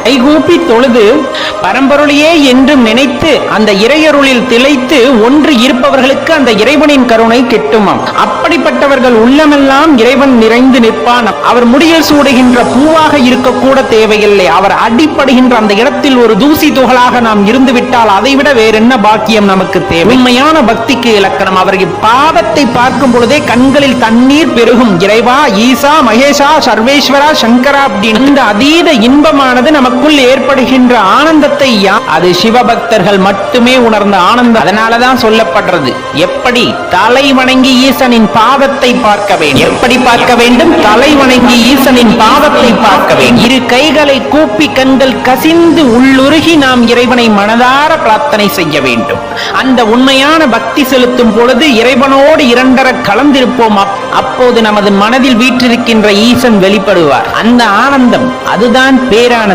கைகூப்பி தொழுது பரம்பொருளையே என்று நினைத்து அந்த இறையருளில் திளைத்து ஒன்று இருப்பவர்களுக்கு அந்த இறைவனின் கருணை கிட்டுமாம். அப்படிப்பட்டவர்கள் உள்ளமெல்லாம் இறைவன் நிறைந்து நிற்பான். அவர் முடியில் சூடுகின்ற பூவாக இருக்கக்கூட தேவையில்லை. அவர் அடிப்படுகின்ற அந்த இடத்தில் ஒரு தூசி துகளாக நாம் இருந்துவிட்டால் அதைவிட வேறென்ன பாக்கியம் நமக்கு தேவை? உண்மையான பக்திக்கு இலக்கணம். அவர்கள் பாதத்தை பார்க்கும் பொழுதே கண்களில் தண்ணீர் பெருகும். இறைவா, ஈசா, மகேஷா, சர்வேஸ்வரா, சங்கரா அப்படின்னு இந்த அதீத இன்பமானது நமக்குள் ஏற்படுகின்ற ஆனந்தத்தை அது சிவபக்தர்கள் மட்டுமே உணர்ந்த ஆனந்தம். அதனாலதான் சொல்லப்படுறது, எப்படி தலை வணங்கி ஈசனின் பாதத்தை பார்க்க வேண்டும். எப்படி பார்க்க வேண்டும்? தலை வணங்கி ஈசனின் பாதத்தை பார்க்க வேண்டும். இரு கைகளை கூப்பி கண்கள் கசிந்து உள்ளுருகி நாம் இறைவனை மனதார பிரார்த்தனை செய்ய வேண்டும். அந்த உண்மையான பக்தி செலுத்தும் பொழுது இறைவனோடு இரண்டர கலந்திருப்போம். அப்போது நமது மனதில் வீற்றிருக்கின்ற ஈசன் வெளிப்படுவார். அந்த ஆனந்தம், அதுதான் பேரானந்தம்.